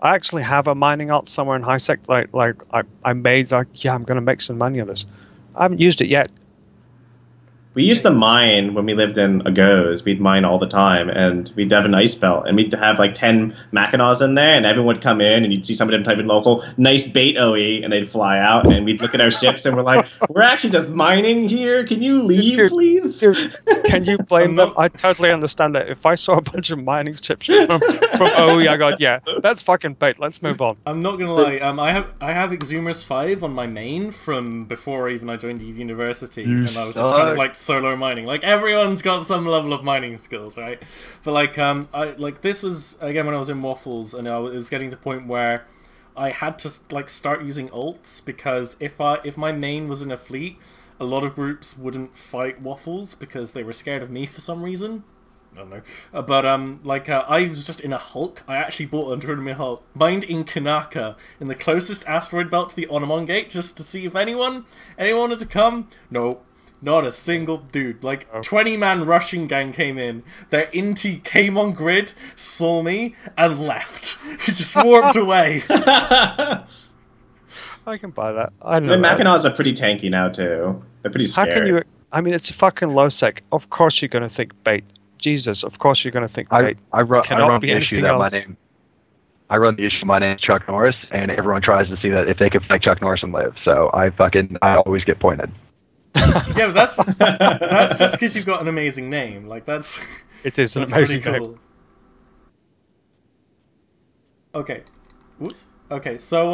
I actually have a mining alt somewhere in HiSec. I made I'm gonna make some money on this. I haven't used it yet. We used to mine when we lived in Agos. We'd mine all the time, and we'd have an ice belt, and we'd have like 10 Mackinaws in there, and everyone would come in, and you'd see somebody type in local, nice bait OE, and they'd fly out, and we'd look at our ships, and we're like, we're actually just mining here. Can you leave, please? Dude, can you blame them? I totally understand that. If I saw a bunch of mining ships from OE, I go, yeah, that's fucking bait. Let's move on. I'm not gonna lie. I have Exumer's 5 on my main from before even I joined Eve University, and I was just kind of like solo mining. Like, everyone's got some level of mining skills, right? But like this was again when I was in Waffles, and it was getting to the point where I had to like start using ults, because if my main was in a fleet, a lot of groups wouldn't fight Waffles because they were scared of me for some reason. I don't know. I was just in a Hulk. I actually bought a tournament Hulk. Mined in Kanaka, in the closest asteroid belt to the Onomon Gate, just to see if anyone wanted to come. No. Not a single dude. Like, 20-man rushing gang came in. Their inti came on grid, saw me, and left. Just warped away. I can buy that. I know. The Mackinaws are pretty tanky now, too. They're pretty scary. How can you... I mean, it's a fucking low sec. Of course you're going to think bait. Jesus, of course you're going to think bait. I run the issue that my name... I run the issue my name is Chuck Norris, and everyone tries to see that if they can fight Chuck Norris and live. So I always get pointed. Yeah, but that's just because you've got an amazing name. Like, that's... It is an amazing cool name. Okay. Oops. Okay, so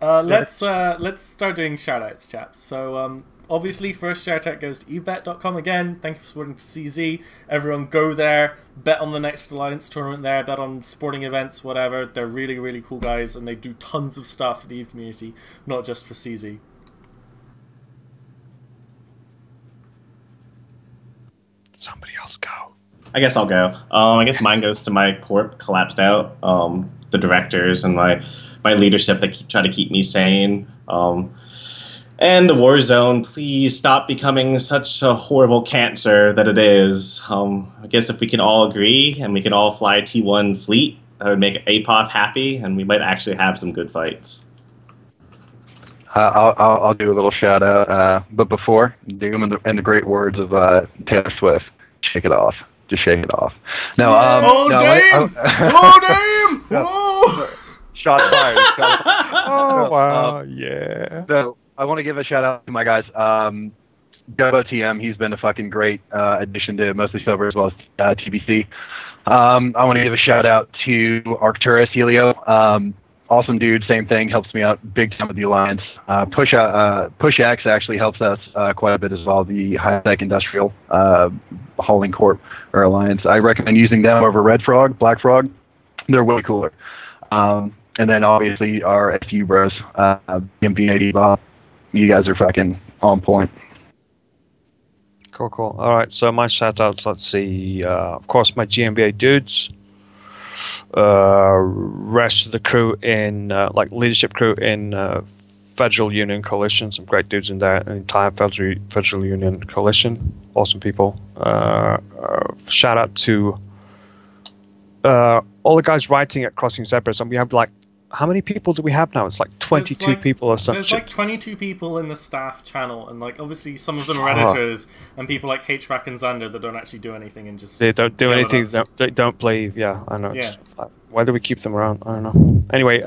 let's start doing shoutouts, chaps. So obviously, first shoutout goes to evebet.com again. Thank you for supporting CZ. Everyone go there, bet on the next Alliance tournament there, bet on sporting events, whatever. They're really, really cool guys, and they do tons of stuff for the Eve community, not just for CZ. Somebody else go. I guess I'll go. I guess mine goes to my corp collapsed out, the directors and my leadership that try to keep me sane. And the war zone, please stop becoming such a horrible cancer that it is. I guess if we can all agree and we can all fly a T1 fleet, that would make Apothne happy, and we might actually have some good fights. I'll do a little shout out, but before, Doom and the great words of Taylor Swift, shake it off. Just shake it off. No, damn! Oh, damn! Oh! Shots fired. Oh, wow, yeah. So, I want to give a shout out to my guys. Gobo TM, he's been a fucking great addition to mostly Sober as well as TBC. I want to give a shout out to Arcturus Helio. Awesome dude, same thing, helps me out big time with the Alliance. Push X actually helps us quite a bit as well, the high-tech industrial hauling corp or Alliance. I recommend using them over Red Frog, Black Frog. They're way cooler. And then obviously our SU bros, MV80 Bob. You guys are fucking on point. Cool. All right, so my shout-outs, let's see. Of course, my GMBA dudes. Rest of the crew in leadership crew in Federal Union Coalition, some great dudes in there. Entire Federal Union Coalition, awesome people. Shout out to all the guys writing at Crossing Zebras, and we have like how many people do we have now? It's like 22 people or something. There's like 22 people in the staff channel, and like obviously some of them are editors and people like HVAC and Xander that don't actually do anything and just they don't do anything. They don't play. Yeah, I know. Yeah. Why do we keep them around? I don't know. Anyway,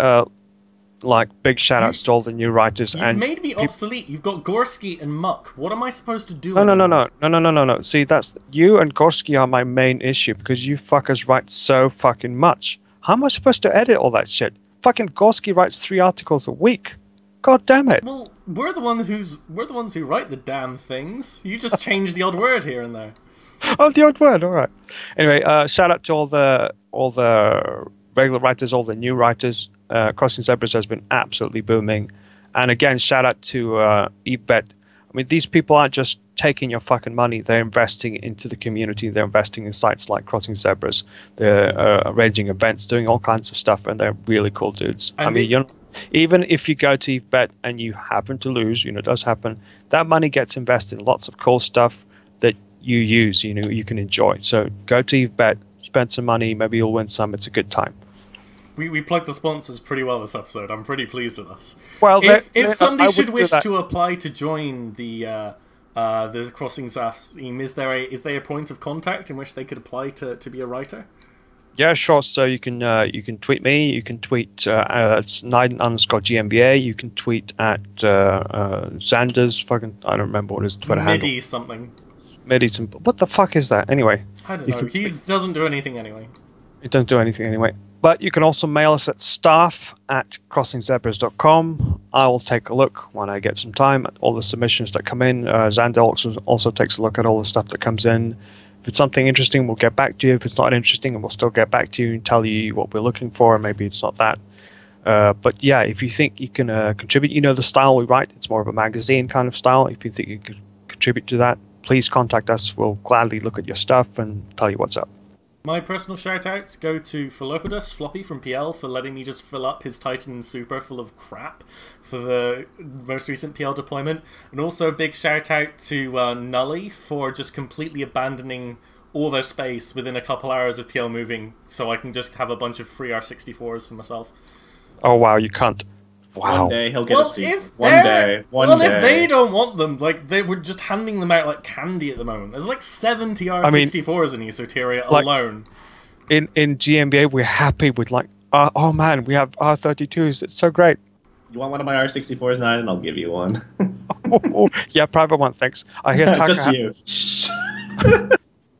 like big shout outs to all the new writers. You've made me obsolete. You've got Gorski and Muck. What am I supposed to do? No. See, that's you and Gorski are my main issue because you fuckers write so fucking much. How am I supposed to edit all that shit? Fucking Gorski writes 3 articles a week. God damn it. Well, we're the ones who write the damn things. You just change the odd word here and there. Oh, the odd word. All right. Anyway, shout out to all the regular writers, all the new writers. Crossing Zebras has been absolutely booming. And again, shout out to Ep.3. I mean, these people aren't just taking your fucking money. They're investing into the community. They're investing in sites like Crossing Zebras. They're arranging events, doing all kinds of stuff, and they're really cool dudes. And I mean, even if you go to Ep.3 and you happen to lose, it does happen, that money gets invested in lots of cool stuff that you use, you can enjoy. So go to Ep.3, spend some money, maybe you'll win some. It's a good time. We plugged the sponsors pretty well this episode. I'm pretty pleased with us. Well, if somebody should wish to apply to join the Crossing Zaf team, is there a point of contact in which they could apply to be a writer? Yeah, sure. So you can tweet me. You can tweet it's Niden_GMBA. You can tweet at Xander's fucking, I don't remember what his Twitter handle. Midi something. Midi some. What the fuck is that? Anyway. I don't know. He doesn't do anything anyway. He doesn't do anything anyway. But you can also mail us at staff@crossingzebras.com. I will take a look when I get some time at all the submissions that come in. Xander also takes a look at all the stuff that comes in. If it's something interesting, we'll get back to you. If it's not interesting, we'll still get back to you and tell you what we're looking for. Maybe it's not that. But yeah, if you think you can contribute, the style we write, it's more of a magazine kind of style. If you think you could contribute to that, please contact us. We'll gladly look at your stuff and tell you what's up. My personal shout-outs go to Philopodus, Floppy from PL, for letting me just fill up his Titan Super full of crap for the most recent PL deployment. And also a big shout-out to Nully for just completely abandoning all their space within a couple hours of PL moving, so I can just have a bunch of free R64s for myself. Oh wow, you can't. Wow. One day he'll get a seat. If they don't want them, like, they were just handing them out like candy at the moment. There's like 70 R64s in Esoteria alone. In GMBA, we're happy with like, oh man, we have R32s. It's so great. You want one of my R64s, Niden? I'll give you one. Yeah, private one, thanks. I hear Taka just you.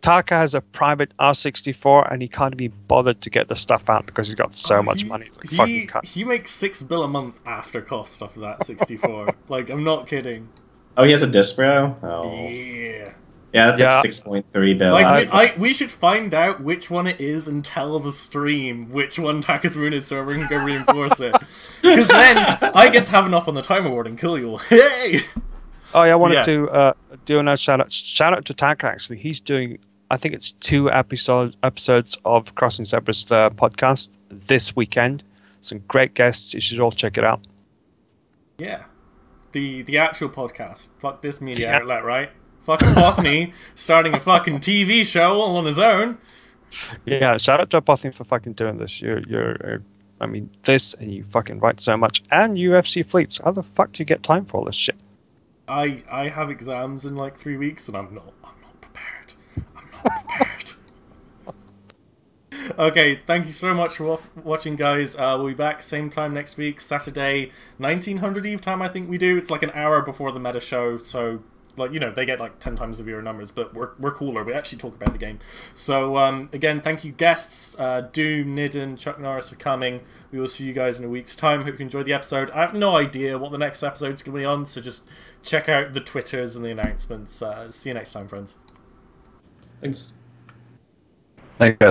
Taka has a private R64 and he can't be bothered to get the stuff out because he's got so much money. He makes $6 bill a month after cost off of that 64. Like, I'm not kidding. Oh, he has a Dispro? Oh. Yeah. Yeah, that's like 6.3 bill. Like, we should find out which one it is and tell the stream which one Taka's Rune is so we can go reinforce it. Because then I get to have an up on the Time Award and kill you all. Hey! Oh, yeah, I wanted to do another shout out. Shout out to Taka, actually. He's doing, I think it's 2 episodes of Crossing Zebras, the podcast, this weekend. Some great guests. You should all check it out. Yeah. The actual podcast. Fuck this media outlet, right? Fucking Apothne starting a fucking TV show all on his own. Yeah, shout out to Apothne for fucking doing this. I mean, this, and you fucking write so much. And UFC fleets. How the fuck do you get time for all this shit? I have exams in like 3 weeks and I'm not prepared. I'm not prepared. Okay, thank you so much for watching, guys. We'll be back same time next week, Saturday, 1900 Eve time, I think we do. It's like an hour before the meta show, so, like, they get like 10 times the viewer numbers, but we're cooler. We actually talk about the game. So, again, thank you, guests. Doom, Niden, CZTV for coming. We will see you guys in a week's time. Hope you enjoyed the episode. I have no idea what the next episode's going to be on, so just check out the Twitters and the announcements. See you next time, friends. Thanks. Thanks, guys.